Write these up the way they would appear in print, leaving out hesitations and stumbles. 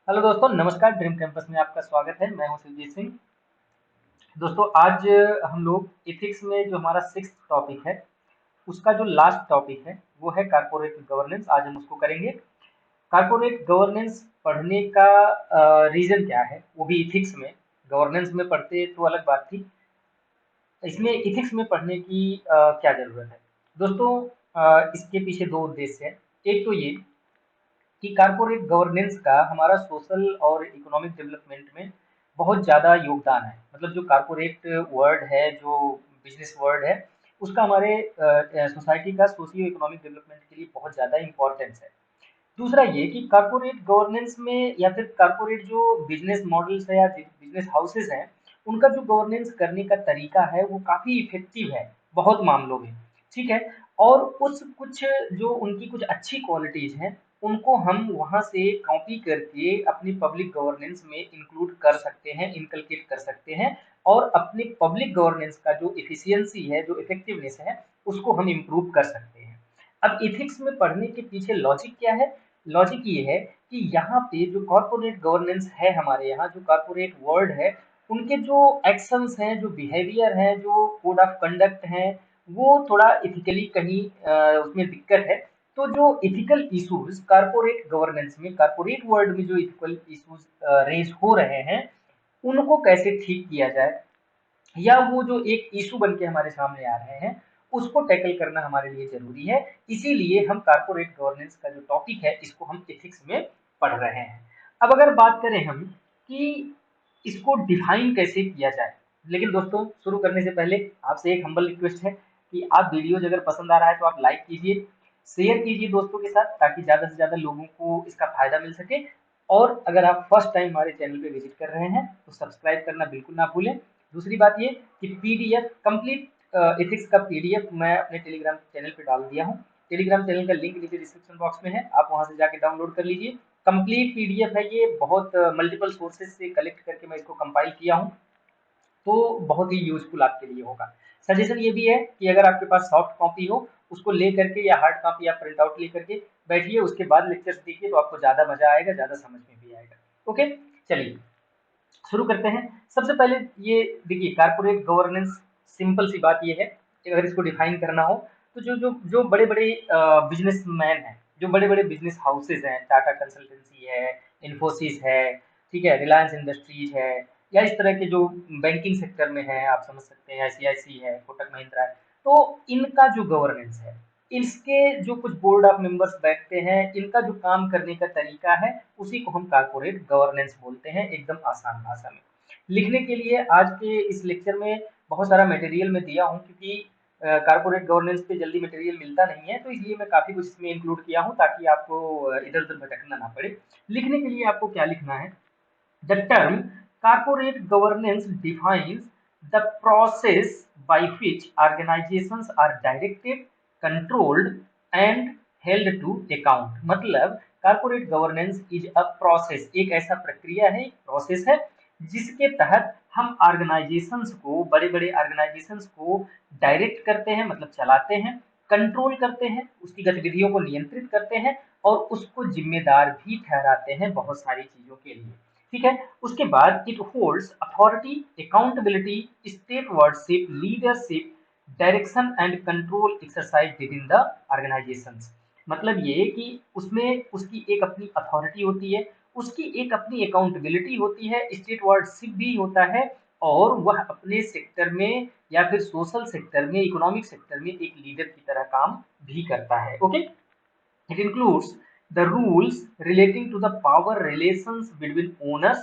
Hello दोस्तों, नमस्कार। Dream campus में आपका स्वागत है। मैं हूं शिवजीत सिंह। दोस्तों, आज हम लोग एथिक्स में जो हमारा सिक्स्थ टॉपिक है, उसका जो लास्ट टॉपिक है वो है कारपोरेट गवर्नेंस। आज हम उसको करेंगे। कारपोरेट गवर्नेंस पढ़ने का रीजन क्या है, वो भी इथिक्स में। गवर्नेंस में पढ़ते तो अलग बात थी, इसमें इथिक्स में पढ़ने की क्या जरूरत है। दोस्तों, इसके पीछे दो उद्देश्य हैं। एक तो ये कि कारपोरेट गवर्नेंस का हमारा सोशल और इकोनॉमिक डेवलपमेंट में बहुत ज़्यादा योगदान है। मतलब जो कारपोरेट वर्ड है, जो बिजनेस वर्ड है, उसका हमारे सोसाइटी का सोशियो इकोनॉमिक डेवलपमेंट के लिए बहुत ज़्यादा इम्पोर्टेंस है। दूसरा ये कि कारपोरेट गवर्नेंस में या फिर कारपोरेट जो बिजनेस मॉडल्स है या बिजनेस हाउसेस हैं, उनका जो गवर्नेंस करने का तरीका है वो काफ़ी इफेक्टिव है बहुत मामलों में। ठीक है। और उस कुछ जो उनकी कुछ अच्छी क्वालिटीज हैं, उनको हम वहाँ से कॉपी करके अपनी पब्लिक गवर्नेंस में इंक्लूड कर सकते हैं, इनकलकेट कर सकते हैं। और अपनी पब्लिक गवर्नेंस का जो एफिशिएंसी है, जो इफेक्टिवनेस है, उसको हम इम्प्रूव कर सकते हैं। अब एथिक्स में पढ़ने के पीछे लॉजिक क्या है? लॉजिक ये है कि यहाँ पे जो कॉर्पोरेट गवर्नेंस है, हमारे यहाँ जो कॉर्पोरेट वर्ल्ड है, उनके जो एक्शंस हैं, जो बिहेवियर हैं, जो कोड ऑफ कंडक्ट हैं, वो थोड़ा इथिकली कहीं उसमें दिक्कत है। तो जो इथिकल इश्यूज कॉर्पोरेट गवर्नेंस में, कॉर्पोरेट वर्ल्ड में जो इथिकल इश्यूज रेज हो रहे हैं, उनको कैसे ठीक किया जाए, या वो जो एक इशू बन के हमारे सामने आ रहे हैं, उसको टैकल करना हमारे लिए जरूरी है। इसीलिए हम कारपोरेट गवर्नेंस का जो टॉपिक है, इसको हम एथिक्स में पढ़ रहे हैं। अब अगर बात करें हम कि इसको डिफाइन कैसे किया जाए, लेकिन दोस्तों शुरू करने से पहले आपसे एक हम्बल रिक्वेस्ट है कि आप वीडियोज अगर पसंद आ रहा है तो आप लाइक कीजिए, शेयर कीजिए दोस्तों के साथ, ताकि ज़्यादा से ज़्यादा लोगों को इसका फायदा मिल सके। और अगर आप फर्स्ट टाइम हमारे चैनल पे विजिट कर रहे हैं तो सब्सक्राइब करना बिल्कुल ना भूलें। दूसरी बात ये कि पीडीएफ कंप्लीट एथिक्स का पीडीएफ मैं अपने टेलीग्राम चैनल पे डाल दिया हूँ। टेलीग्राम चैनल का लिंक नीचे डिस्क्रिप्शन बॉक्स में है, आप वहां से जाके डाउनलोड कर लीजिए। कंप्लीट पीडीएफ है ये, बहुत मल्टीपल सोर्सेज से कलेक्ट करके मैं इसको कंपाइल किया हूँ, तो बहुत ही यूजफुल आपके लिए होगा। सजेशन ये भी है कि अगर आपके पास सॉफ्ट कॉपी हो, उसको ले करके या हार्ड कॉपी या प्रिंट आउट ले करके बैठिए, उसके बाद लेक्चर्स देखिए, तो आपको ज़्यादा मजा आएगा, ज़्यादा समझ में भी आएगा। ओके, चलिए शुरू करते हैं। सबसे पहले ये देखिए, कारपोरेट गवर्नेंस, सिंपल सी बात ये है कि अगर इसको डिफाइन करना हो, तो जो जो जो बड़े बड़े बिजनेसमैन हैं, जो बड़े बड़े बिजनेस हाउसेज हैं, टाटा कंसल्टेंसी है, इन्फोसिस है, ठीक है, रिलायंस इंडस्ट्रीज है, या इस तरह के जो बैंकिंग सेक्टर में है, आप समझ सकते हैं आईसीआईसी है, कोटक महिंद्रा है, तो इनका जो गवर्नेंस है, इसके जो कुछ बोर्ड ऑफ मेंबर्स बैठते हैं, इनका जो काम करने का तरीका है, उसी को हम कारपोरेट गवर्नेंस बोलते हैं, एकदम आसान भाषा में। लिखने के लिए आज के इस लेक्चर में बहुत सारा मटेरियल मैं दिया हूँ, क्योंकि कारपोरेट गवर्नेंस पे जल्दी मटेरियल मिलता नहीं है, तो इसलिए मैं काफ़ी कुछ इसमें इंक्लूड किया हूँ, ताकि आपको इधर उधर भटकना ना पड़े। लिखने के लिए आपको क्या लिखना है? The term corporate governance defines the process by which organizations are directed, controlled and held to account। मतलब corporate governance is a process, एक ऐसा प्रक्रिया है, एक प्रोसेस है, जिसके तहत हम ऑर्गेनाइजेशंस को, बड़े बड़े ऑर्गेनाइजेशंस को डायरेक्ट करते हैं, मतलब चलाते हैं, कंट्रोल करते हैं, उसकी गतिविधियों को नियंत्रित करते हैं, और उसको जिम्मेदार भी ठहराते हैं बहुत सारी चीजों के लिए। ठीक है। उसके बाद it holds authority, accountability, stewardship, leadership, direction and control exercise within the organisation. मतलब ये कि उसमें उसकी एक अपनी अथॉरिटी होती है, उसकी एक अपनी अकाउंटेबिलिटी होती है, स्टेटवर्डशिप भी होता है, और वह अपने सेक्टर में या फिर सोशल सेक्टर में, इकोनॉमिक सेक्टर में एक लीडर की तरह काम भी करता है। Okay. It includes the rules relating to the power relations between owners,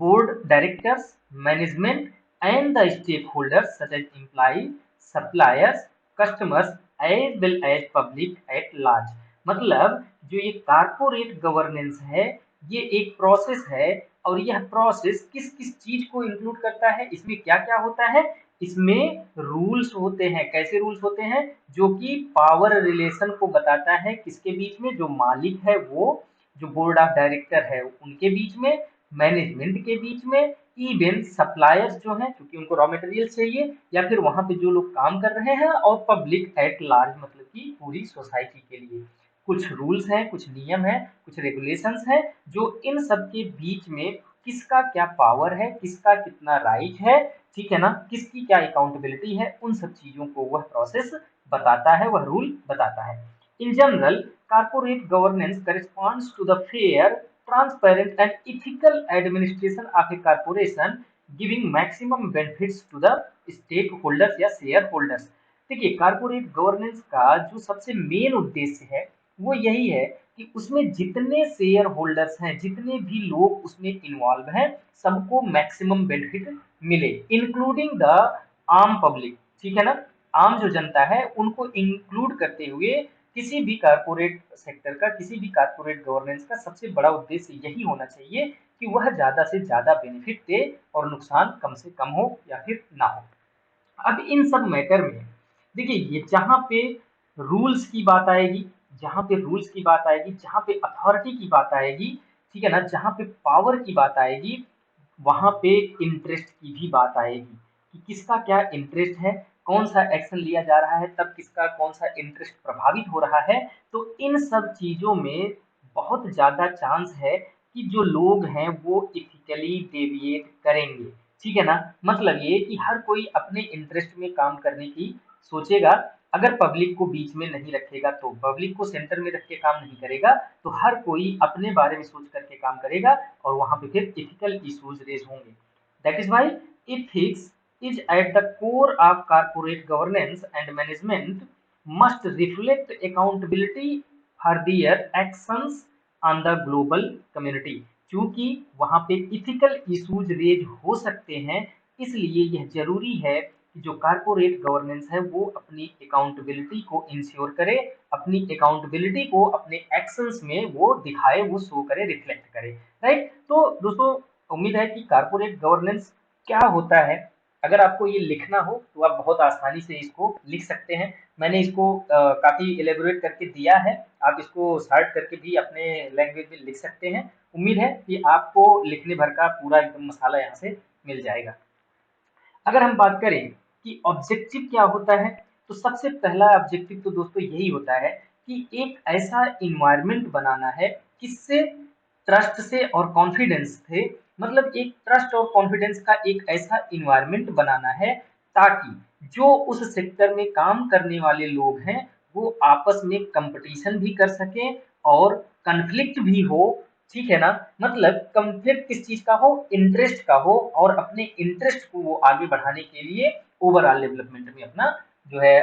board directors, management, and the stakeholders such as employees, suppliers, customers, as well as public at large। मतलब जो ये कारपोरेट गवर्नेंस है, ये एक process है, और यह process किस किस चीज को इंक्लूड करता है, इसमें क्या क्या होता है? इसमें रूल्स होते हैं। कैसे रूल्स होते हैं? जो कि पावर रिलेशन को बताता है, किसके बीच में? जो मालिक है वो, जो बोर्ड ऑफ डायरेक्टर है उनके बीच में, मैनेजमेंट के बीच में, इवन सप्लायर्स जो हैं, क्योंकि उनको रॉ मटेरियल चाहिए, या फिर वहां पे जो लोग काम कर रहे हैं, और पब्लिक एट लार्ज, मतलब कि पूरी सोसाइटी के लिए। कुछ रूल्स हैं, कुछ नियम हैं, कुछ रेगुलेशंस हैं, जो इन सब के बीच में किसका क्या पावर है, किसका कितना राइट है, ठीक है ना, किसकी क्या अकाउंटेबिलिटी है, उन सब चीजों को वह प्रोसेस बताता है, वह रूल बताता है। In general, corporate governance corresponds to the fair, transparent and ethical administration of a corporation, giving maximum benefits to the stakeholders या शेयर होल्डर्स। देखिए, कॉर्पोरेट गवर्नेंस का जो सबसे मेन उद्देश्य है वो यही है कि उसमें जितने शेयर होल्डर्स हैं, जितने भी लोग उसमें इन्वॉल्व हैं, सबको मैक्सिमम बेनिफिट मिले, इंक्लूडिंग द आम पब्लिक, ठीक है ना, आम जो जनता है उनको इंक्लूड करते हुए किसी भी कारपोरेट सेक्टर का, किसी भी कारपोरेट गवर्नेंस का सबसे बड़ा उद्देश्य यही होना चाहिए कि वह ज्यादा से ज्यादा बेनिफिट दे और नुकसान कम से कम हो या फिर ना हो। अब इन सब मैटर में देखिए, ये जहाँ पे रूल्स की बात आएगी, जहाँ पे रूल्स की बात आएगी, जहाँ पे अथॉरिटी की बात आएगी, ठीक है ना, जहाँ पे पावर की बात आएगी, वहाँ पे इंटरेस्ट की भी बात आएगी कि किसका क्या इंटरेस्ट है, कौन सा एक्शन लिया जा रहा है, तब किसका कौन सा इंटरेस्ट प्रभावित हो रहा है। तो इन सब चीजों में बहुत ज्यादा चांस है कि जो लोग हैं वो इथिकली डेविएट करेंगे, ठीक है ना, मतलब ये कि हर कोई अपने इंटरेस्ट में काम करने की सोचेगा। अगर पब्लिक को बीच में नहीं रखेगा, तो पब्लिक को सेंटर में रख के काम नहीं करेगा, तो हर कोई अपने बारे में सोच करके काम करेगा और वहां पे फिर इथिकल इश्यूज रेज होंगे। That is why ethics is at the core of corporate governance and management must reflect accountability for their actions on the global community। क्योंकि वहां पे इथिकल इश्यूज रेज हो सकते हैं, इसलिए यह जरूरी है कि जो कारपोरेट गवर्नेंस है वो अपनी अकाउंटेबिलिटी को इंश्योर करे, अपनी अकाउंटेबिलिटी को अपने एक्शंस में वो दिखाए, वो शो करे, रिफ्लेक्ट करे। राइट, तो दोस्तों उम्मीद है कि कारपोरेट गवर्नेंस क्या होता है, अगर आपको ये लिखना हो तो आप बहुत आसानी से इसको लिख सकते हैं। मैंने इसको काफी एलेबोरेट करके दिया है, आप इसको सर्च करके भी अपने लैंग्वेज में लिख सकते हैं। उम्मीद है कि आपको लिखने भर का पूरा एकदम मसाला यहाँ से मिल जाएगा। अगर हम बात करें कि ऑब्जेक्टिव क्या होता है, तो सबसे पहला ऑब्जेक्टिव तो दोस्तों यही होता है कि एक ऐसा इन्वायरमेंट बनाना है जिससे ट्रस्ट से और कॉन्फिडेंस थे, मतलब एक ट्रस्ट और कॉन्फिडेंस का एक ऐसा इन्वायरमेंट बनाना है ताकि जो उस सेक्टर में काम करने वाले लोग हैं वो आपस में कंपटीशन भी कर सकें और कन्फ्लिक्ट भी हो, ठीक है ना, मतलब कंफ्लिक्ट किस चीज का हो, इंटरेस्ट का हो, और अपने इंटरेस्ट को वो आगे बढ़ाने के लिए ओवरऑल डेवलपमेंट में अपना जो है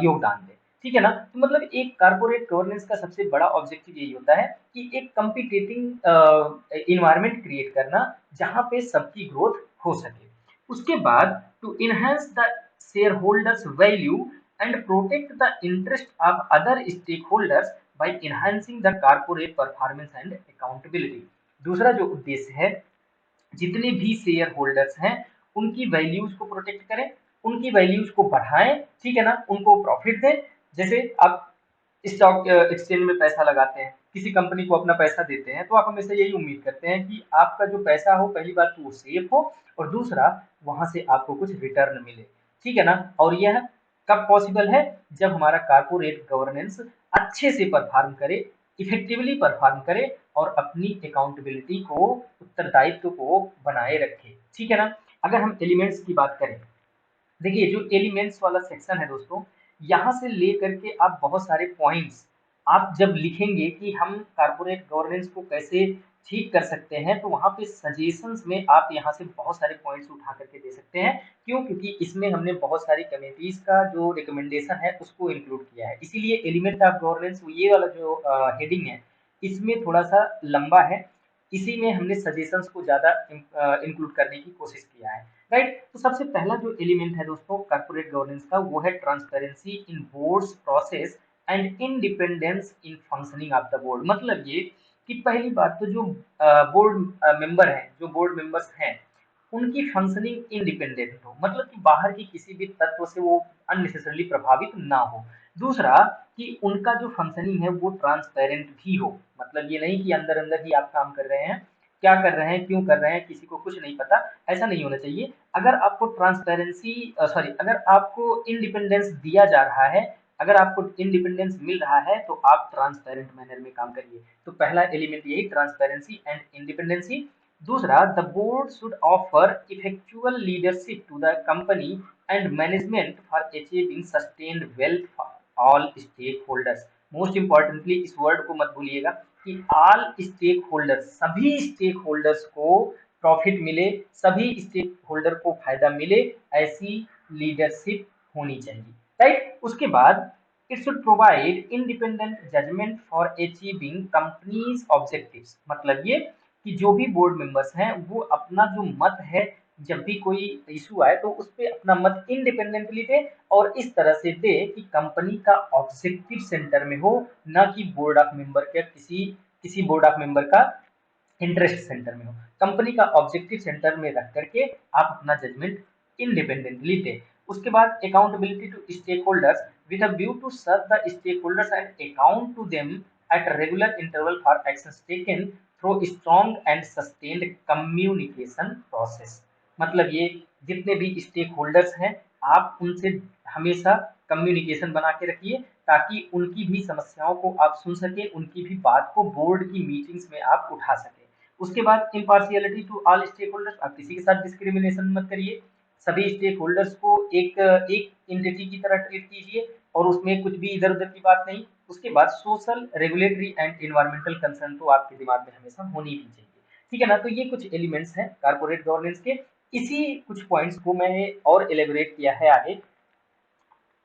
योगदान दे, ठीक है ना। तो मतलब एक कारपोरेट गवर्नेंस का सबसे बड़ा ऑब्जेक्टिव यही होता है कि एक कंपिटिटिंग इन्वायरमेंट क्रिएट करना जहां पे सबकी ग्रोथ हो सके। उसके बाद to enhance the shareholders value and protect the interest of other stakeholders by enhancing the corporate performance and accountability. दूसरा जो उद्देश्य है, जितने भी शेयर होल्डर्स हैं उनकी वैल्यूज को प्रोटेक्ट करें, उनकी वैल्यूज को बढ़ाएं, ठीक है ना, उनको प्रॉफिट दें। जैसे आप स्टॉक एक्सचेंज में पैसा लगाते हैं, किसी कंपनी को अपना पैसा देते हैं, तो आप हमेशा यही उम्मीद करते हैं कि आपका जो पैसा हो, पहली बात तो वो सेफ हो, और दूसरा वहां से आपको कुछ रिटर्न मिले, ठीक है ना। और यह कब पॉसिबल है, जब हमारा कारपोरेट गवर्नेंस अच्छे से परफॉर्म करे, इफेक्टिवली परफॉर्म करे और अपनी अकाउंटेबिलिटी को, उत्तरदायित्व को बनाए रखे, ठीक है ना। अगर हम एलिमेंट्स की बात करें, देखिए जो एलिमेंट्स वाला सेक्शन है दोस्तों, यहाँ से लेकर के आप बहुत सारे पॉइंट्स आप जब लिखेंगे कि हम कारपोरेट गवर्नेंस को कैसे ठीक कर सकते हैं, तो वहाँ पे सजेशंस में आप यहाँ से बहुत सारे पॉइंट्स उठा करके दे सकते हैं। क्यों? क्योंकि इसमें हमने बहुत सारी कमेटीज का जो रिकमेंडेशन है उसको इंक्लूड किया है, इसीलिए एलिमेंट ऑफ गवर्नेंस ये वाला जो हेडिंग है इसमें थोड़ा सा लंबा है, इसी में हमने सजेशंस को ज्यादा इंक्लूड करने की कोशिश किया है। राइट, तो सबसे पहला जो एलिमेंट है दोस्तों कारपोरेट गवर्नेंस का, वो है transparency in boards process and independence in functioning of the board. मतलब ये कि पहली बात तो जो बोर्ड मेंबर हैं, जो बोर्ड मेंबर्स हैं, उनकी फंक्शनिंग इंडिपेंडेंट हो, मतलब कि बाहर की किसी भी तत्व से वो अननेसेसरली प्रभावित ना हो। दूसरा कि उनका जो फंक्शनिंग है वो ट्रांसपेरेंट भी हो, मतलब ये नहीं कि अंदर अंदर ही आप काम कर रहे हैं, क्या कर रहे हैं, क्यों कर रहे हैं, किसी को कुछ नहीं पता, ऐसा नहीं होना चाहिए। अगर आपको ट्रांसपेरेंसी सॉरी अगर आपको इंडिपेंडेंस दिया जा रहा है, अगर आपको इंडिपेंडेंस मिल रहा है तो आप ट्रांसपेरेंट मैनर में काम करिए। तो पहला एलिमेंट यही, ट्रांसपेरेंसी एंड इंडिपेंडेंसी। दूसरा, the board should offer effectual leadership to the company and management for achieving sustained wealth for all stakeholders. Most importantly इस वर्ड को मत भूलिएगा कि ऑल स्टेक होल्डर्स, सभी स्टेक होल्डर्स को profit मिले, सभी स्टेक होल्डर को फायदा मिले, ऐसी लीडरशिप होनी चाहिए, राइट। उसके बाद it should provide independent judgement for achieving company's objectives. मतलब ये कि जो भी बोर्ड मेंबर्स हैं वो अपना जो मत है, जब भी कोई इशू आए तो उस पर अपना मत इंडिपेंडेंटली दे और इस तरह से दे कि कंपनी का ऑब्जेक्टिव सेंटर में हो, ना कि बोर्ड ऑफ मेंबर के किसी बोर्ड ऑफ मेंबर का इंटरेस्ट सेंटर में हो। कंपनी का ऑब्जेक्टिव सेंटर में रख करके आप अपना जजमेंट इंडिपेंडेंटली दें। उसके बाद accountability to stakeholders with a view to serve the stakeholders and account to them at regular interval for actions taken through strong and sustained communication process. मतलब ये जितने भी स्टेक होल्डर्स हैं आप उनसे हमेशा कम्युनिकेशन बना के रखिए ताकि उनकी भी समस्याओं को आप सुन सके, उनकी भी बात को बोर्ड की मीटिंग्स में आप उठा सके। उसके बाद impartiality to all stakeholders, आप किसी के साथ डिस्क्रिमिनेशन मत करिए, सभी स्टेक होल्डर्स को एक एक एंटिटी की तरह ट्रीट कीजिए और उसमें कुछ भी इधर उधर की बात नहीं। उसके बाद social, regulatory and environmental concern तो आपके दिमाग में हमेशा होनी भी चाहिए, ठीक है ना। तो ये कुछ एलिमेंट्स हैं कारपोरेट गवर्नेंस के। इसी कुछ पॉइंट्स को मैंने और एलेबोरेट किया है आगे।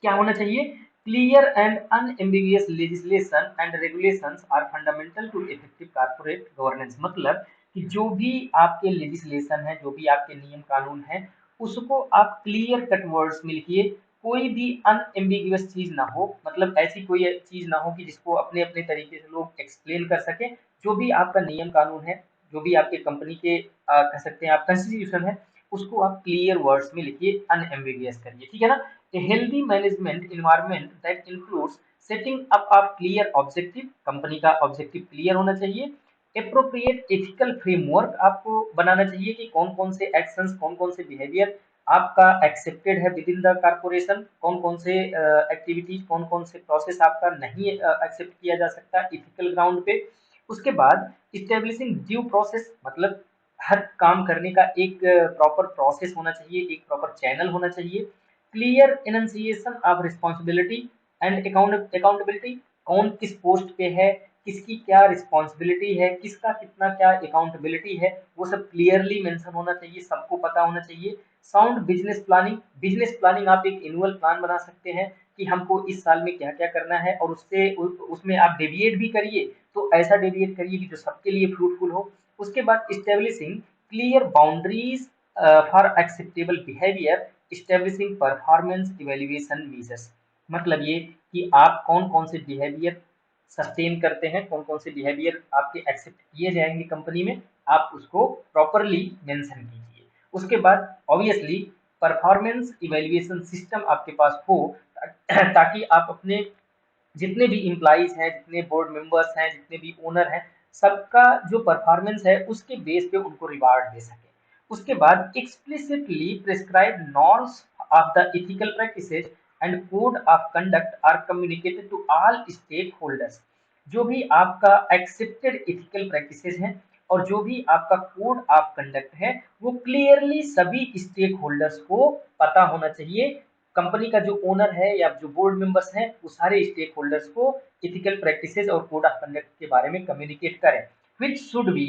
क्या होना चाहिए? Clear and unambiguous legislation and regulations are fundamental to effective corporate governance. मतलब कि जो भी आपके लेजिस्लेशन है, जो भी आपके नियम कानून है, उसको आप क्लियर कट वर्ड्स में लिखिए, कोई भी अनएम्बिगियस चीज ना हो, मतलब ऐसी कोई चीज ना हो कि जिसको अपने अपने तरीके से लोग एक्सप्लेन कर सके। जो भी आपका नियम कानून है, जो भी आपके कंपनी के कह सकते हैं आप कॉन्स्टिट्यूशन है, उसको आप क्लियर वर्ड्स में लिखिए, अनएम्बिगियस करिए, ठीक है ना। A healthy management environment that includes setting up a clear objective, company का ऑब्जेक्टिव क्लियर होना चाहिए। अप्रोप्रिएट एथिकल फ्रेमवर्क आपको बनाना चाहिए कि कौन कौन से एक्शंस, कौन कौन से बिहेवियर आपका एक्सेप्टेड है विद इन द कारपोरेशन, कौन कौन से एक्टिविटीज, कौन कौन से प्रोसेस आपका नहीं एक्सेप्ट किया जा सकता इथिकल ग्राउंड पे। उसके बाद इस्टेब्लिशिंग ड्यू प्रोसेस, मतलब हर काम करने का एक प्रॉपर प्रोसेस होना चाहिए, एक प्रॉपर चैनल होना चाहिए। Clear enunciation of responsibility and accountability, कौन किस पोस्ट पे है, किसकी क्या रिस्पॉन्सिबिलिटी है, किसका कितना क्या अकाउंटेबिलिटी है, वो सब क्लियरली मेंशन होना चाहिए, सबको पता होना चाहिए। Sound business planning, business planning आप एक एनुअल प्लान बना सकते हैं कि हमको इस साल में क्या क्या करना है और उसमें आप डेविएट भी करिए तो ऐसा डेविएट करिए कि जो सबके लिए फ्रूटफुल हो। उसके बाद establishing clear boundaries for acceptable behaviour, establishing performance evaluation measures. मतलब ये कि आप कौन कौन से बिहेवियर सस्टेन करते हैं, कौन कौन से बिहेवियर आपके एक्सेप्ट किए जाएंगे कंपनी में, आप उसको प्रॉपरली मेंशन कीजिए। उसके बाद ऑब्वियसली परफॉर्मेंस इवेल्युएशन सिस्टम आपके पास हो ताकि आप अपने जितने भी इम्प्लॉइज हैं, जितने बोर्ड मेंबर्स हैं, जितने भी ओनर हैं, सबका जो परफॉर्मेंस है उसके बेस पे उनको रिवार्ड दे सके। उसके बाद explicitly prescribe norms of the ethical practices and code of conduct are communicated to all stakeholders. जो भी आपका एक्सेप्टेड एथिकल प्रैक्टिसेस हैं और जो भी आपका कोड ऑफ कंडक्ट है वो क्लियरली सभी स्टेक होल्डर्स को पता होना चाहिए। कंपनी का जो ओनर है या जो बोर्ड मेंबर्स हैं वो सारे स्टेक होल्डर्स को एथिकल प्रैक्टिसेस और कोड ऑफ कंडक्ट के बारे में कम्युनिकेट करें, which should be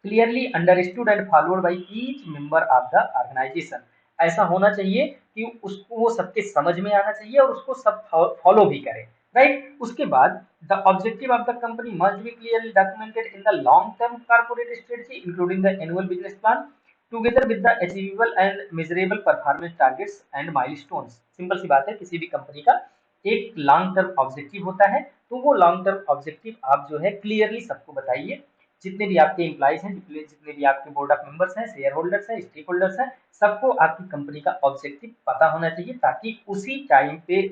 clearly understood and followed by each member of the organization। ऐसा होना चाहिए कि उसको वो सबके समझ में आना चाहिए और उसको सब फॉलो भी करें, राइट। उसके बाद the objective of the company must be clearly documented in the long term corporate strategy including the annual business plan together with the achievable and measurable performance targets and milestones. Simple सी बात है, किसी भी company का एक long term objective होता है, तो वो लॉन्ग टर्म ऑब्जेक्टिव आप जो है क्लियरली सबको बताइए, जितने भी आपके एम्प्लॉइज हैं, जितने भी आपके बोर्ड ऑफ मेंबर्स हैं, शेयर होल्डर्स हैं, स्टेक होल्डर्स हैं, सबको आपकी कंपनी का ऑब्जेक्टिव पता होना चाहिए ताकि उसी टाइम पे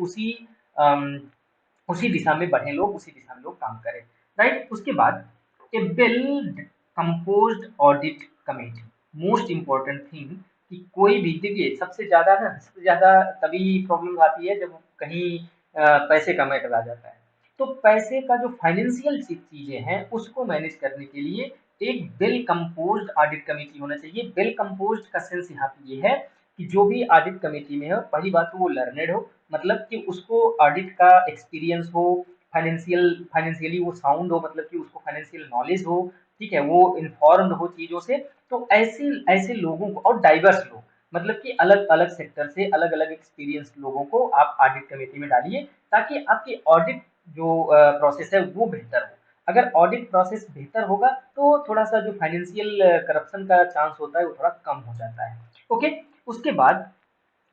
उसी दिशा में बढ़े लोग, उसी दिशा में लोग काम करें, राइट। उसके बाद a well composed audit committee, most important thing कि कोई भी, देखिए सबसे ज्यादा तभी प्रॉब्लम आती है जब कहीं पैसे का मैटर आ जाता है। तो पैसे का जो फाइनेंशियल चीजें हैं उसको मैनेज करने के लिए एक वेल कंपोज्ड ऑडिट कमेटी होना चाहिए। वेल कंपोज्ड का सेंस यहाँ पे ये है कि जो भी ऑडिट कमेटी में हो, पहली बात तो वो लर्नेड हो, मतलब कि उसको ऑडिट का एक्सपीरियंस हो, फाइनेंशियली वो साउंड हो, मतलब कि उसको फाइनेंशियल नॉलेज हो, ठीक है, वो इन्फॉर्म्ड हो चीजों से। तो ऐसे ऐसे लोगों को, और डाइवर्स लोग, मतलब कि अलग अलग सेक्टर से अलग अलग एक्सपीरियंस लोगों को आप ऑडिट कमेटी में डालिए, ताकि आपकी ऑडिट जो प्रोसेस है वो बेहतर हो। अगर ऑडिट प्रोसेस बेहतर होगा तो थोड़ा सा जो फाइनेंशियल करप्शन का चांस होता है वो थोड़ा कम हो जाता है। ओके, उसके बाद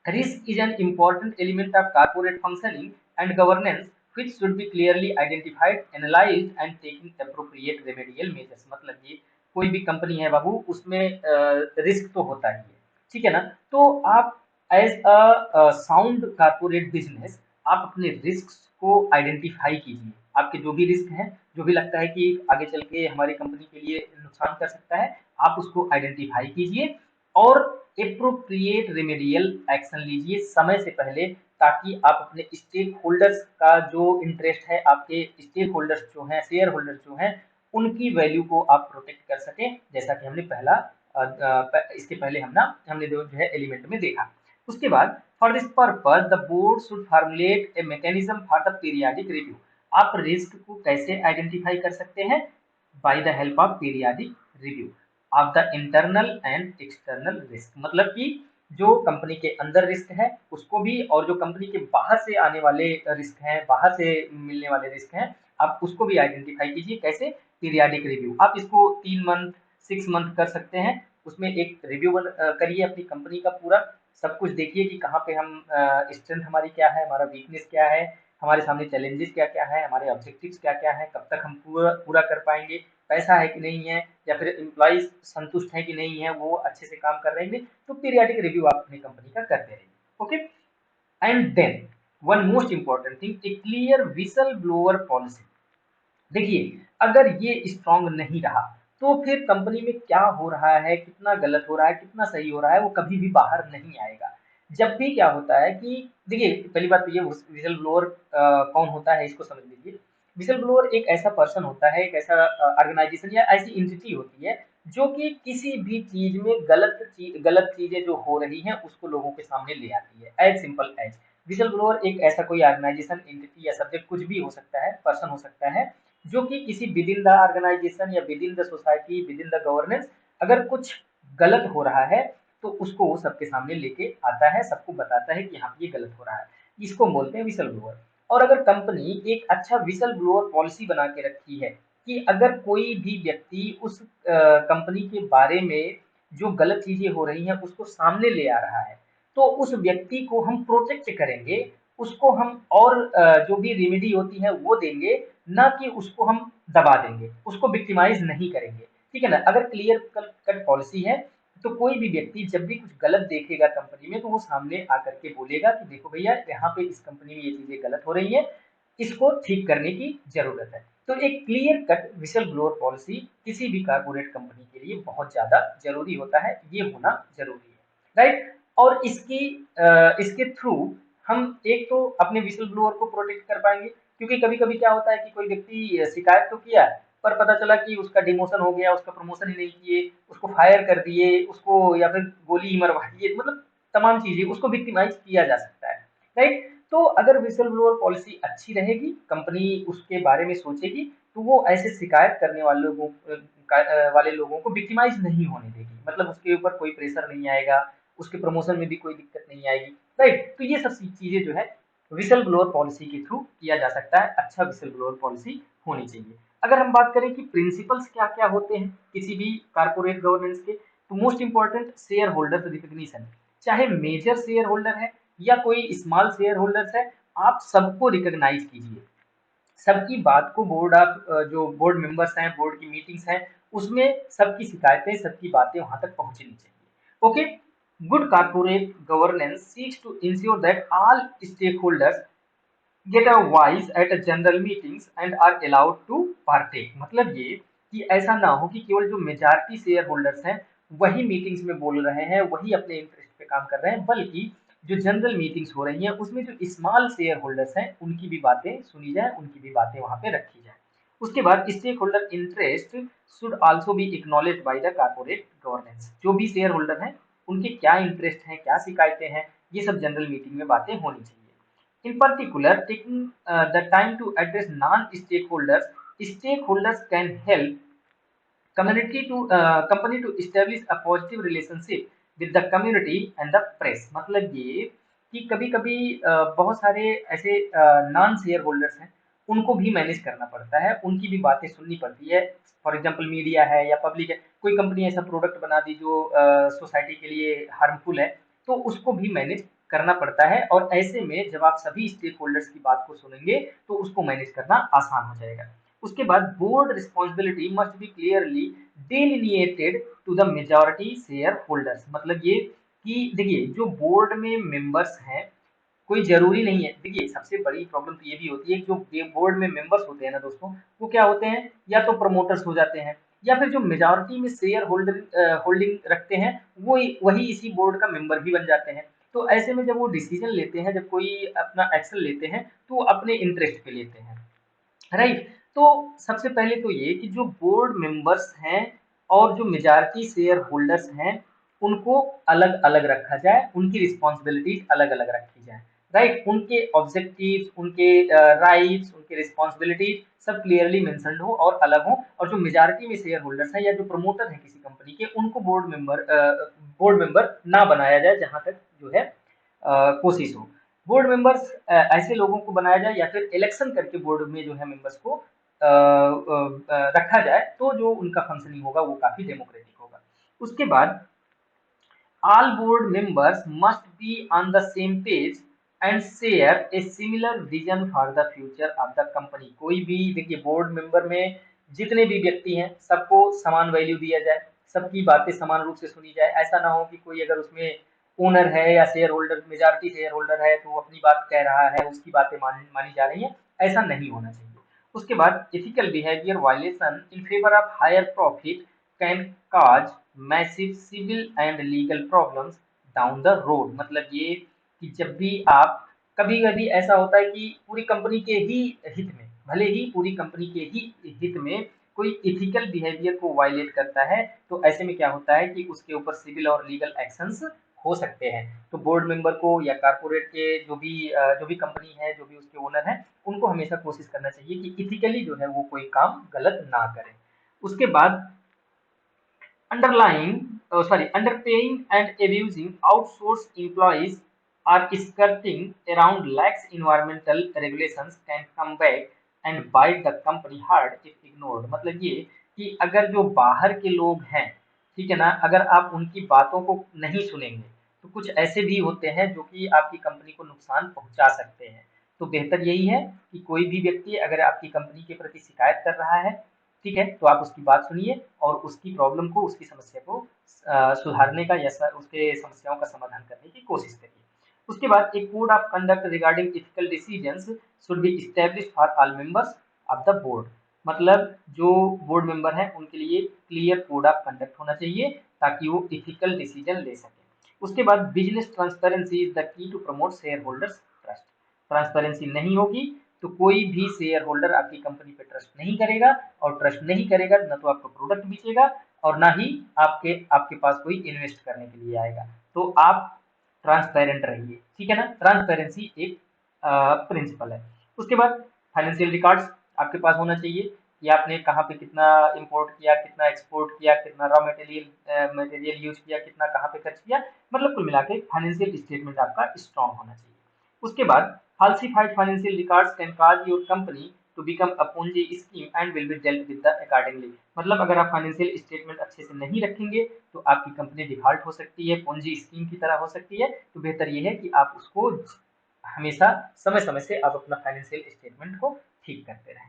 risk is an important element of corporate functioning and governance which should be clearly identified, analyzed and taking appropriate remedial measures। मतलब ये कोई भी कंपनी है बाबू, उसमें रिस्क तो होता ही है, ठीक है ना। तो आप as a sound corporate business आप अपने रिस्क को आइडेंटिफाई कीजिए। आपके जो भी रिस्क हैं, जो भी लगता है कि आगे चल के हमारी कंपनी के लिए नुकसान कर सकता है, आप उसको आइडेंटिफाई कीजिए और एप्रोप्रिएट रेमेडियल एक्शन लीजिए समय से पहले, ताकि आप अपने स्टेक होल्डर्स का जो इंटरेस्ट है, आपके स्टेक होल्डर्स जो हैं, शेयर होल्डर्स जो हैं, उनकी वैल्यू को आप प्रोटेक्ट कर सकें, जैसा कि हमने इसके पहले हमने जो है एलिमेंट में देखा। उसके बाद for this purpose the board should formulate a mechanism for the periodic review. आप रिस्क को कैसे आइडेंटिफाई कर सकते हैं? By the help of periodic review of the internal and external risk. मतलब कि जो कंपनी के अंदर रिस्क है उसको भी, और जो कंपनी के बाहर से आने वाले रिस्क हैं, बाहर से मिलने वाले रिस्क हैं, आप उसको भी आइडेंटिफाई कीजिए। कैसे? Periodic review. आप इसको 3 मंथ 6 मंथ कर सकते हैं, उसमें एक रिव्यू करिए अपनी कंपनी का पूरा, सब कुछ देखिए कि कहाँ पे हम स्ट्रेंथ हमारी क्या है, हमारा वीकनेस क्या है, हमारे सामने चैलेंजेस क्या क्या है, हमारे ऑब्जेक्टिव्स क्या क्या है, कब तक हम पूरा पूरा कर पाएंगे, पैसा है कि नहीं है, या फिर एम्प्लॉइज संतुष्ट है कि नहीं है, वो अच्छे से काम कर रहे हैं। तो पीरियाडिक रिव्यू आप अपनी कंपनी का करते रहिए। Okay, and then one most important thing, a clear whistle blower policy. देखिए, अगर ये स्ट्रांग नहीं रहा तो फिर कंपनी में क्या हो रहा है, कितना गलत हो रहा है, कितना सही हो रहा है, वो कभी भी बाहर नहीं आएगा। जब भी क्या होता है कि देखिए, पहली बात तो ये विजल ब्लोअर कौन होता है इसको समझ लीजिए। विजल ब्लोअर एक ऐसा पर्सन होता है, एक ऐसा ऑर्गेनाइजेशन या ऐसी एंटिटी होती है जो कि किसी भी चीज में गलत चीजें जो हो रही हैं उसको लोगों के सामने ले आती है। As simple as whistle blower एक ऐसा कोई ऑर्गेनाइजेशन, एंटिटी या सब्जेक्ट कुछ भी हो सकता है, पर्सन हो सकता है, जो कि किसी विद इन द ऑर्गेनाइजेशन या with in the society, with in the governance अगर कुछ गलत हो रहा है तो उसको वो सबके सामने लेके आता है, सबको बताता है कि यहाँ पे ये गलत हो रहा है। इसको बोलते हैं विसल ब्लोअर। और अगर कंपनी एक अच्छा विसल ब्लोअर पॉलिसी बना के रखी है कि अगर कोई भी व्यक्ति उस कंपनी के बारे में जो गलत चीजें हो रही हैं उसको सामने ले आ रहा है, तो उस व्यक्ति को हम प्रोटेक्ट करेंगे, उसको हम और जो भी रेमेडी होती है वो देंगे, ना कि उसको हम दबा देंगे, उसको विक्टिमाइज नहीं करेंगे। ठीक है ना। अगर क्लियर कट पॉलिसी है तो कोई भी व्यक्ति जब भी कुछ गलत देखेगा कंपनी में तो वो सामने आकर के बोलेगा कि देखो भैया, यहाँ पे इस कंपनी में ये चीजें गलत हो रही है, इसको ठीक करने की जरूरत है। तो एक clear cut whistle blower policy किसी भी कारपोरेट कंपनी के लिए बहुत ज्यादा जरूरी होता है, ये होना जरूरी है, राइट। और इसके थ्रू हम एक तो अपने विसल ब्लोअर को प्रोटेक्ट कर पाएंगे, क्योंकि कभी कभी क्या होता है कि कोई व्यक्ति शिकायत तो किया पर पता चला कि उसका डिमोशन हो गया, उसका प्रमोशन ही नहीं किए, उसको फायर कर दिए, उसको या फिर गोली ही मरवा दिए, मतलब तमाम चीजें उसको विक्टिमाइज किया जा सकता है, राइट। तो अगर विसल ब्लोअर पॉलिसी अच्छी रहेगी, कंपनी उसके बारे में सोचेगी, तो वो ऐसे शिकायत करने वाले लोगों को विक्टिमाइज नहीं होने देगी, मतलब उसके ऊपर कोई प्रेशर नहीं आएगा, उसके प्रमोशन में भी कोई दिक्कत नहीं आएगी, राइट। तो ये सब चीजें जो है विसल ब्लोअर पॉलिसी के थ्रू किया जा सकता है। अच्छा विसल ब्लोअर पॉलिसी होनी चाहिए। अगर हम बात करें कि प्रिंसिपल्स क्या क्या होते हैं किसी भी कारपोरेट गवर्नेंस के, तो most important share holder recognition. चाहे मेजर शेयर होल्डर है या कोई स्मॉल शेयर होल्डर्स है, आप सबको रिकॉग्नाइज कीजिए, सबकी बात को जो बोर्ड मेंबर्स हैं, बोर्ड की मीटिंग्स हैं, उसमें सबकी शिकायतें, सबकी बातें वहां तक पहुंचनी चाहिए। Okay, good corporate governance seeks to ensure that all stakeholders get a voice at general meetings and are allowed to partake. मतलब ये कि ऐसा ना हो कि केवल जो मेजॉरिटी शेयर होल्डर्स हैं वही मीटिंग्स में बोल रहे हैं, वही अपने इंटरेस्ट पे काम कर रहे हैं, बल्कि जो जनरल मीटिंग्स हो रही हैं उसमें जो स्मॉल शेयर होल्डर्स हैं उनकी भी बातें सुनी जाए, उनकी भी बातें वहां पे रखी जाए। उसके बाद stakeholder interest should also be acknowledged by the corporate governance. जो भी शेयर होल्डर हैं उनके क्या इंटरेस्ट हैं, क्या शिकायतें हैं, ये सब जनरल मीटिंग में बातें होनी चाहिए। In particular taking the time to address non stakeholders can help community to company to establish a positive relationship with the community and the press। मतलब ये कि कभी कभी बहुत सारे ऐसे नॉन शेयर होल्डर्स हैं, उनको भी मैनेज करना पड़ता है, उनकी भी बातें सुननी पड़ती है। फॉर एग्जांपल मीडिया है या पब्लिक है, कोई कंपनी ऐसा प्रोडक्ट बना दी जो सोसाइटी के लिए हार्मफुल है, तो उसको भी मैनेज करना पड़ता है। और ऐसे में जब आप सभी स्टेक होल्डर्स की बात को सुनेंगे तो उसको मैनेज करना आसान हो जाएगा। उसके बाद board responsibility must be clearly delineated to the majority shareholders. मतलब ये कि देखिए जो बोर्ड में मेंबर्स हैं, कोई जरूरी नहीं है। देखिए सबसे बड़ी प्रॉब्लम तो ये भी होती है, जो बोर्ड में मेंबर्स होते हैं ना दोस्तों, वो क्या होते हैं, या तो प्रमोटर्स हो जाते हैं, या फिर जो मेजॉरिटी में शेयर होल्डिंग रखते हैं वो वही इसी बोर्ड का मेंबर भी बन जाते हैं। तो ऐसे में जब वो डिसीजन लेते हैं, जब कोई अपना एक्शन लेते हैं, तो वो अपने इंटरेस्ट पे लेते हैं, राइट। तो सबसे पहले तो ये कि जो बोर्ड मेंबर्स हैं और जो मेजॉरिटी शेयर होल्डर्स हैं उनको अलग अलग रखा जाए, उनकी रिस्पॉन्सिबिलिटीज अलग अलग रखी जाए, राइट। उनके ऑब्जेक्टिव्स, उनके राइट्स, उनके रिस्पॉन्सिबिलिटीज सब क्लियरली मेंशन्ड हो और अलग हो। और जो मेजॉरिटी में शेयर होल्डर्स हैं या जो प्रमोटर हैं किसी कंपनी के, उनको बोर्ड मेंबर ना बनाया जाए, जहां तक जो है कोशिश हो। बोर्ड मेंबर्स ऐसे लोगों को बनाया जाए या फिर इलेक्शन करके बोर्ड में जो है मेंबर्स को रखा जाए, तो जो उनका फंक्शनिंग होगा वो काफी डेमोक्रेटिक होगा। उसके बाद all board members must be on the same page and share a similar vision for the future of the company। कोई भी देखिए बोर्ड मेंबर में जितने भी व्यक्ति हैं सबको समान वैल्यू दिया जाए, सबकी बातें समान रूप से सुनी जाए। ऐसा ना हो कि कोई अगर उसमें ओनर है या share holder, majority share holder है, तो वो अपनी बात कह रहा है, उसकी बातें मानी जा रही हैं, ऐसा नहीं होना चाहिए। उसके बाद ethical behaviour violation in favour of higher profit can cause massive civil and legal problems down the road. मतलब ये कि जब भी आप, कभी कभी ऐसा होता है कि पूरी कंपनी के ही हित में, भले ही पूरी कंपनी के ही हित में कोई इथिकल बिहेवियर को वायलेट करता है, तो ऐसे में क्या होता है कि उसके ऊपर सिविल और लीगल एक्शंस हो सकते हैं। तो बोर्ड मेंबर को या कारपोरेट के जो भी कंपनी है, जो भी उसके ओनर हैं, उनको हमेशा कोशिश करना चाहिए कि इथिकली जो है वो कोई काम गलत ना करें। उसके बाद underpaying and abusing outsourced employees or skirting around lax environmental regulations can come back and bite the company hard if ignored। मतलब ये कि अगर जो बाहर के लोग हैं, ठीक है ना, अगर आप उनकी बातों को नहीं सुनेंगे, तो कुछ ऐसे भी होते हैं जो कि आपकी कंपनी को नुकसान पहुंचा सकते हैं। तो बेहतर यही है कि कोई भी व्यक्ति अगर आपकी कंपनी के प्रति शिकायत कर रहा है, ठीक है, तो आप उसकी बात सुनिए और उसकी प्रॉब्लम को, उसकी समस्या को सुधारने का या उसके समस्याओं का समाधान करने की कोशिश करिए। उसके बाद एक code of conduct regarding ethical decisions should be established for all members of the board. मतलब जो बोर्ड मेंबर हैं उनके लिए क्लियर कोड ऑफ कंडक्ट होना चाहिए ताकि वो एथिकल डिसीजन ले सकें। उसके बाद business transparency is the key to promote shareholders trust. Transparency नहीं होगी तो कोई भी शेयर होल्डर आपकी कंपनी पे ट्रस्ट नहीं करेगा, और ट्रस्ट नहीं करेगा ना तो आपका प्रोडक्ट बेचेगा और ना ही आपके आपके पास कोई इन्वेस्ट करने के लिए आएगा। तो आप ट्रांसपेरेंट रहिए, ठीक है ना। ट्रांसपेरेंसी एक प्रिंसिपल है। उसके बाद फाइनेंशियल रिकॉर्ड्स आपके पास होना चाहिए कि आपने कहाँ पे कितना इंपोर्ट किया, कितना एक्सपोर्ट किया, कितना रॉ मटेरियल यूज किया, कितना कहाँ पे खर्च किया। मतलब कुल मिला के फाइनेंशियल स्टेटमेंट आपका स्ट्रॉन्ग होना चाहिए। उसके बाद falsified financial records can cause your company to become a Ponzi scheme and will be dealt with the accordingly। मतलब अगर आप फाइनेंशियल स्टेटमेंट अच्छे से नहीं रखेंगे तो आपकी कंपनी डिफॉल्ट हो सकती है, पोंजी स्कीम की तरह हो सकती है। तो बेहतर ये है कि आप उसको हमेशा समय समय से आप अपना फाइनेंशियल स्टेटमेंट को ठीक करते रहें।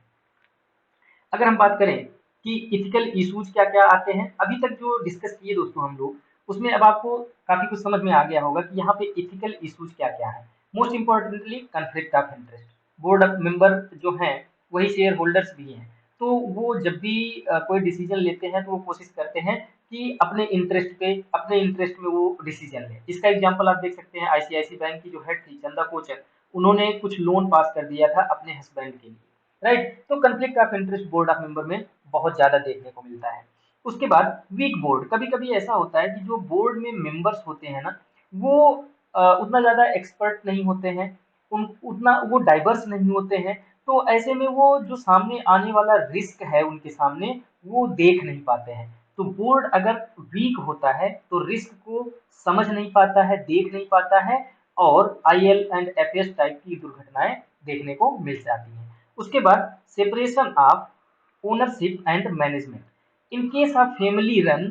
अगर हम बात करें कि इथिकल इश्यूज क्या क्या आते हैं, अभी तक जो डिस्कस किए दोस्तों हम लोग, उसमें अब आपको काफी कुछ समझ में आ गया होगा कि यहाँ पे इथिकल इश्यूज क्या क्या है। Most importantly conflict of interest. Board member जो हैं वही शेयर होल्डर्स भी हैं, तो वो जब भी कोई डिसीजन लेते हैं तो वो कोशिश करते हैं कि अपने इंटरेस्ट में वो डिसीजन ले। इसका एग्जांपल आप देख सकते हैं, आईसीआईसी बैंक की जो हेड थी चंदा कोचर, उन्होंने कुछ लोन पास कर दिया था अपने हस्बैंड के लिए, राइट। तो conflict of interest board of member में बहुत ज्यादा देखने को मिलता है। उसके बाद वीक बोर्ड, कभी कभी ऐसा होता है कि जो बोर्ड में मेंबर्स होते हैं ना, वो उतना ज्यादा एक्सपर्ट नहीं होते हैं, उतना वो डाइवर्स नहीं होते हैं, तो ऐसे में वो जो सामने आने वाला रिस्क है उनके सामने, वो देख नहीं पाते हैं। तो बोर्ड अगर वीक होता है तो रिस्क को समझ नहीं पाता है, देख नहीं पाता है, और आईएल एंड एफएस टाइप की दुर्घटनाएं देखने को मिल जाती हैं। उसके बाद separation of ownership and management. In case of family-run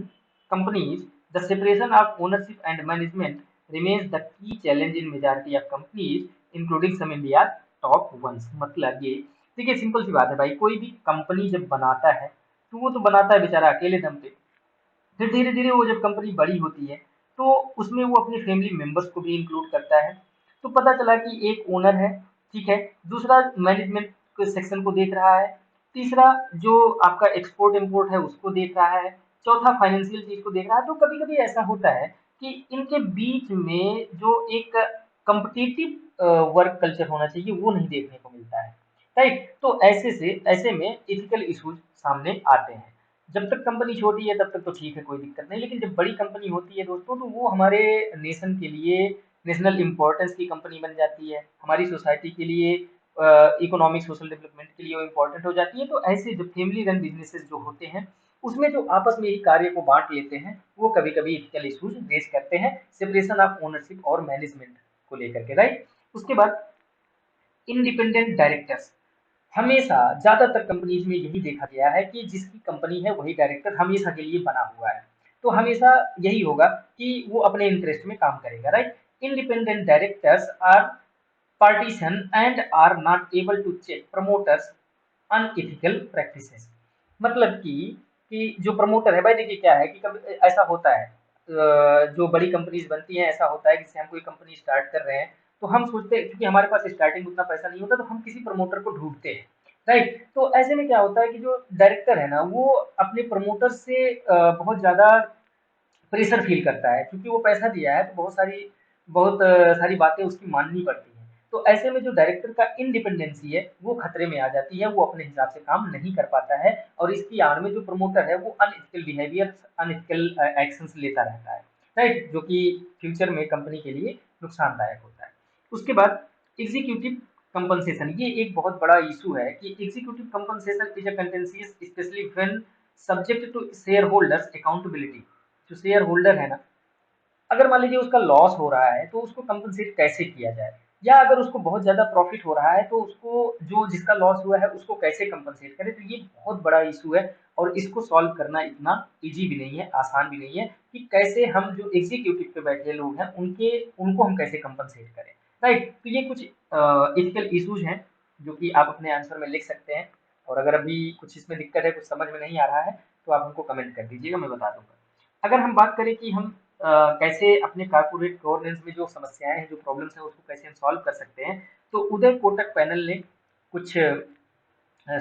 companies, the separation of ownership and management remains the key challenge in majority of companies, including some India's top ones. मतलब ये देखिए, सिंपल सी बात है भाई, कोई भी कंपनी जब बनाता है तो वो तो बनाता है बेचारा अकेले दम पे, फिर धीरे धीरे वो जब कंपनी बड़ी होती है तो उसमें वो अपने फैमिली मेंबर्स को भी इंक्लूड करता है। तो पता चला कि एक ओनर है, ठीक है, दूसरा मैनेजमेंट के सेक्शन को देख रहा है, तीसरा जो आपका एक्सपोर्ट इम्पोर्ट है उसको देख रहा है, चौथा फाइनेंशियल चीज को देख रहा है। तो कभी कभी ऐसा होता है कि इनके बीच में जो एक कम्पिटिटिव वर्क कल्चर होना चाहिए वो नहीं देखने को मिलता है, राइट। तो ऐसे में एथिकल इश्यूज सामने आते हैं। जब तक कंपनी छोटी है तब तक तो ठीक है, कोई दिक्कत नहीं, लेकिन जब बड़ी कंपनी होती है दोस्तों, तो वो हमारे नेशन के लिए नेशनल इंपॉर्टेंस की कंपनी बन जाती है, हमारी सोसाइटी के लिए इकोनॉमिक सोशल डेवलपमेंट के लिए वो इम्पोर्टेंट हो जाती है। तो ऐसे जो फैमिली रन बिजनेसेस जो होते हैं उसमें जो आपस में ही कार्य को बांट लेते हैं वो कभी कभी इथिकल इश्यूज रेज करते हैं, सेपरेशन ऑफ ओनरशिप और मैनेजमेंट को लेकर के, राइट। उसके बाद इंडिपेंडेंट डायरेक्टर्स, हमेशा ज्यादातर कंपनीज में यही देखा गया है कि जिसकी कंपनी है वही डायरेक्टर हमेशा के लिए बना हुआ है, तो हमेशा यही होगा कि वो अपने इंटरेस्ट में काम करेगा, right. Independent directors are partisan and are not able to check promoters unethical practices। मतलब कि जो प्रमोटर है भाई, देखिए क्या है कि कभी ऐसा होता है, जो बड़ी कंपनीज बनती हैं ऐसा होता है कि जैसे हम कोई कंपनी स्टार्ट कर रहे हैं तो हम सोचते हैं, क्योंकि हमारे पास स्टार्टिंग उतना पैसा नहीं होता, तो हम किसी प्रमोटर को ढूंढते हैं, राइट। तो ऐसे में क्या होता है कि जो डायरेक्टर है ना वो अपने प्रमोटर से बहुत ज्यादा प्रेशर फील करता है, क्योंकि वो पैसा दिया है तो बहुत सारी बातें उसकी माननी पड़ती हैं। तो ऐसे में जो डायरेक्टर का इंडिपेंडेंसी है वो खतरे में आ जाती है, वो अपने हिसाब से काम नहीं कर पाता है, और इसकी आड़ में जो प्रमोटर है वो अनएथिकल बिहेवियर, अनएथिकल एक्शंस लेता रहता है, राइट, जो कि फ्यूचर में कंपनी के लिए नुकसानदायक होता है। उसके बाद एग्जीक्यूटिव कंपनसेशन, ये एक बहुत बड़ा इशू है कि executive compensation is a contentious specially when subject to shareholders accountability. जो शेयर होल्डर है ना, अगर मान लीजिए उसका लॉस हो रहा है तो उसको कंपनसेट कैसे किया जाए, या अगर उसको बहुत ज्यादा प्रॉफिट हो रहा है तो उसको, जो जिसका लॉस हुआ है उसको कैसे कंपनसेट करें। तो ये बहुत बड़ा इशू है, और इसको सॉल्व करना इतना इजी भी नहीं है, आसान भी नहीं है, कि कैसे हम जो एग्जीक्यूटिव पे बैठे लोग हैं उनको हम कैसे कंपनसेट करें, राइट। तो ये कुछ एथिकल इश्यूज हैं जो कि आप अपने आंसर में लिख सकते हैं, और अगर अभी कुछ इसमें दिक्कत है, कुछ समझ में नहीं आ रहा है, तो आप हमको कमेंट कर दीजिएगा, मैं बता दूंगा। अगर हम बात करें कि हम कैसे अपने कारपोरेट गवर्नेंस में जो समस्याएं हैं, जो प्रॉब्लम्स हैं, उसको कैसे हम सॉल्व कर सकते हैं, तो उदय कोटक पैनल ने कुछ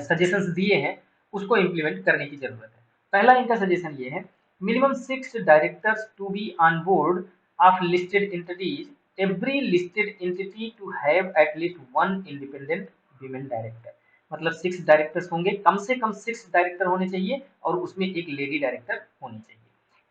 सजेशंस दिए हैं, उसको इम्प्लीमेंट करने की जरूरत है। पहला इनका सजेशन ये है, minimum 6 directors to be on board of listed entities, every listed entity to have at least one independent women director. मतलब 6 डायरेक्टर्स होंगे, कम से कम 6 डायरेक्टर होने चाहिए, और उसमें एक लेडी डायरेक्टर होनी चाहिए।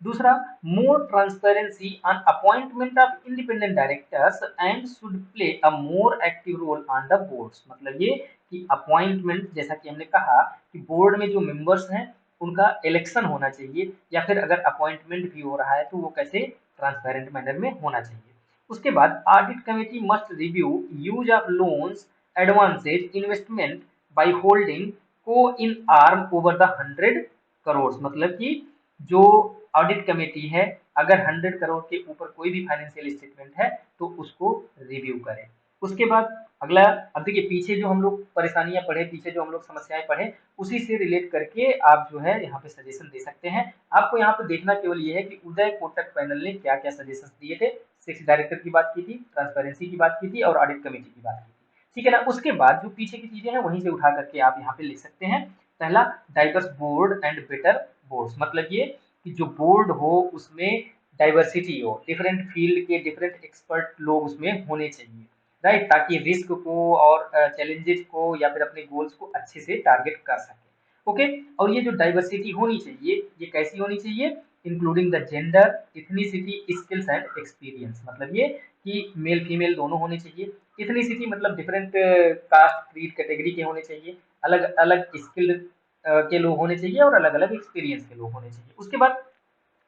दूसरा, more transparency on appointment of independent directors and should play a more active role on the boards. मतलब ये कि अपॉइंटमेंट, जैसा कि हमने कहा कि बोर्ड में जो मेंबर्स हैं उनका इलेक्शन होना चाहिए, या फिर अगर अपॉइंटमेंट भी हो रहा है तो वो कैसे ट्रांसपेरेंट मैनर में होना चाहिए। उसके बाद audit committee must review use of loans, advances, investment by holding को in arm over the 100 crore. मतलब कि जो ऑडिट कमेटी है, अगर 100 करोड़ के ऊपर कोई भी फाइनेंशियल स्टेटमेंट है तो उसको रिव्यू करें। उसके बाद अगला, अब देखिए पीछे जो हम लोग परेशानियां पढ़े, पीछे जो हम लोग समस्याएं पढ़े, उसी से रिलेट करके आप जो है यहाँ पे सजेशन दे सकते हैं। आपको यहाँ पे देखना केवल ये है कि उदय कोटक पैनल ने क्या क्या सजेशन दिए थे। 6 डायरेक्टर की बात की थी, ट्रांसपेरेंसी की बात की थी, और ऑडिट कमेटी की बात की थी, ठीक है ना। उसके बाद जो पीछे की चीजें हैं वहीं से उठा करके आप यहाँ पे लिख सकते हैं। पहला, diverse board and better boards, मतलब ये कि जो बोर्ड हो उसमें डाइवर्सिटी हो, डिफरेंट फील्ड के डिफरेंट एक्सपर्ट लोग उसमें होने चाहिए, राइट, ताकि रिस्क को और चैलेंजेस को या फिर अपने गोल्स को अच्छे से टारगेट कर सके। ओके, और ये जो डाइवर्सिटी होनी चाहिए ये कैसी होनी चाहिए, including the gender, ethnicity, skills and experience, मतलब ये कि मेल फीमेल दोनों होने चाहिए। इथनिसिटी मतलब डिफरेंट कास्ट क्रीड कैटेगरी के होने चाहिए, अलग अलग स्किल के लोग होने चाहिए और अलग अलग एक्सपीरियंस के लोग होने चाहिए। उसके बाद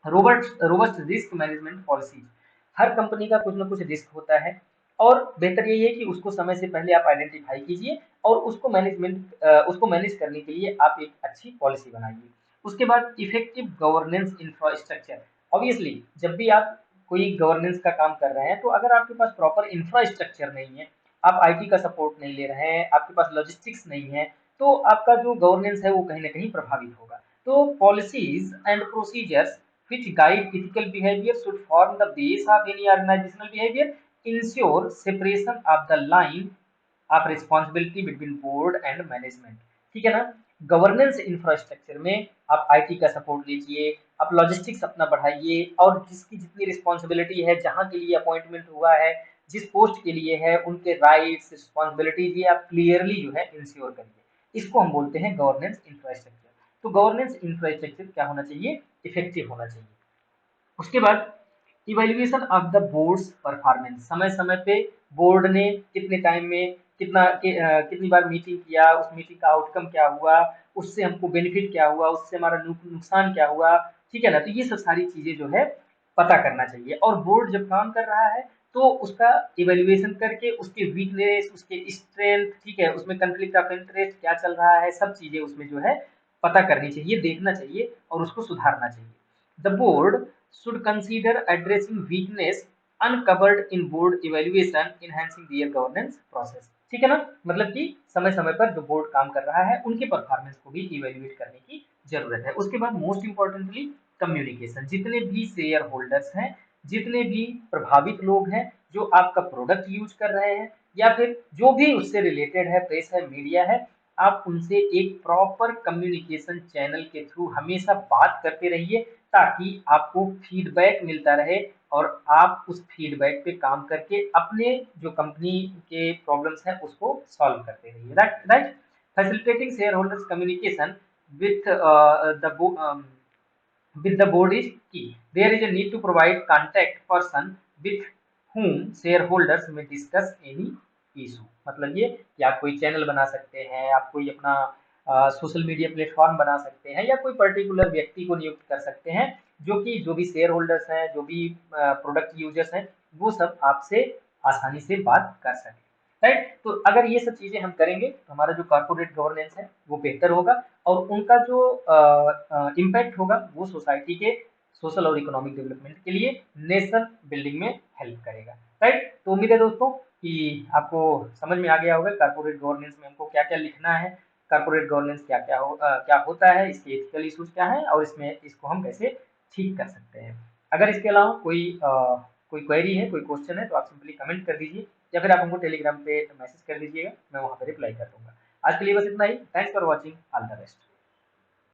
robust robust risk management policies, हर कंपनी का कुछ ना कुछ रिस्क होता है और बेहतर यही है कि उसको समय से पहले आप आइडेंटिफाई कीजिए और उसको मैनेज करने के लिए आप एक अच्छी पॉलिसी बनाइए। उसके बाद इफेक्टिव गवर्नेंस इंफ्रास्ट्रक्चर, ऑब्वियसली जब भी आप कोई गवर्नेंस का काम कर रहे हैं तो अगर आपके पास प्रॉपर इंफ्रास्ट्रक्चर नहीं है, आप आईटी का सपोर्ट नहीं ले रहे हैं, आपके पास लॉजिस्टिक्स नहीं है, तो आपका जो गवर्नेंस है वो कहीं ना कहीं प्रभावित होगा। तो policies and procedures which guide ethical behavior should form the base of any organizational behavior, ensure separation of the line of responsibility between board and management। ठीक है ना, गवर्नेंस इंफ्रास्ट्रक्चर में आप आईटी का सपोर्ट लीजिए, आप लॉजिस्टिक्स अपना बढ़ाइए और जिसकी जितनी रिस्पॉन्सिबिलिटी है, जहां के लिए अपॉइंटमेंट हुआ है, जिस पोस्ट के लिए है, उनके राइट्स रिस्पॉन्सिबिलिटीज ये आप क्लियरली जो है इंश्योर करिए। इसको हम बोलते हैं गवर्नेंस इंफ्रास्ट्रक्चर। तो गवर्नेंस इंफ्रास्ट्रक्चर क्या होना चाहिए, इफेक्टिव होना चाहिए। उसके बाद evaluation of the boards performance, समय समय पे बोर्ड ने कितने टाइम में कितनी बार मीटिंग किया, उस मीटिंग का आउटकम क्या हुआ, उससे हमको बेनिफिट क्या हुआ, उससे हमारा नुकसान क्या हुआ, ठीक है ना। तो ये सब सारी चीजें जो है पता करना चाहिए और बोर्ड जब काम कर रहा है तो उसका इवेल्युएशन करके उसके वीकनेस, उसके स्ट्रेंथ, ठीक है, उसमें कंफ्लिक्ट ऑफ इंटरेस्ट क्या चल रहा है, सब चीजें उसमें जो है पता करनी चाहिए, देखना चाहिए और उसको सुधारना चाहिए। The board should consider addressing weakness uncovered in board evaluation, enhancing their governance process। ठीक है ना, मतलब कि समय समय पर जो बोर्ड काम कर रहा है उनके परफॉर्मेंस को भी इवेल्युएट करने की जरूरत है। उसके बाद मोस्ट इंपॉर्टेंटली कम्युनिकेशन, जितने भी शेयर होल्डर्स हैं, जितने भी प्रभावित लोग हैं जो आपका प्रोडक्ट यूज कर रहे हैं या फिर जो भी उससे रिलेटेड है, प्रेस है, मीडिया है, आप उनसे एक प्रॉपर कम्युनिकेशन चैनल के थ्रू हमेशा बात करते रहिए ताकि आपको फीडबैक मिलता रहे और आप उस फीडबैक पे काम करके अपने जो कंपनी के प्रॉब्लम्स हैं उसको सॉल्व करते रहिए, right right. Facilitating share holders communication with the with the board is key. There is a need to provide contact person with whom shareholders may discuss any issue। मतलब ये कि आप कोई चैनल बना सकते हैं, आप कोई अपना सोशल मीडिया प्लेटफॉर्म बना सकते हैं या कोई पर्टिकुलर व्यक्ति को नियुक्त कर सकते हैं जो भी शेयर होल्डर्स हैं, जो भी प्रोडक्ट यूजर्स हैं, वो सब आपसे आसानी से बात कर सकें, राइट। तो अगर ये सब चीजें हम करेंगे तो हमारा जो कॉर्पोरेट गवर्नेंस है वो बेहतर होगा और उनका जो इम्पैक्ट होगा वो सोसाइटी के सोशल और इकोनॉमिक डेवलपमेंट के लिए, नेशन बिल्डिंग में हेल्प करेगा, राइट। तो उम्मीद है दोस्तों कि आपको समझ में आ गया होगा कॉर्पोरेट गवर्नेंस में हमको क्या क्या लिखना है, कॉर्पोरेट गवर्नेंस क्या होता है, इसके एथिकल इश्यूज क्या है और इसमें इसको हम कैसे ठीक कर सकते हैं। अगर इसके अलावा कोई क्वेरी है, कोई क्वेश्चन है तो आप सिंपली कमेंट कर दीजिए या फिर आप हमको टेलीग्राम पे मैसेज कर दीजिएगा, मैं वहाँ पे रिप्लाई कर दूंगा। आज के लिए बस इतना ही। Thanks for watching, all the best.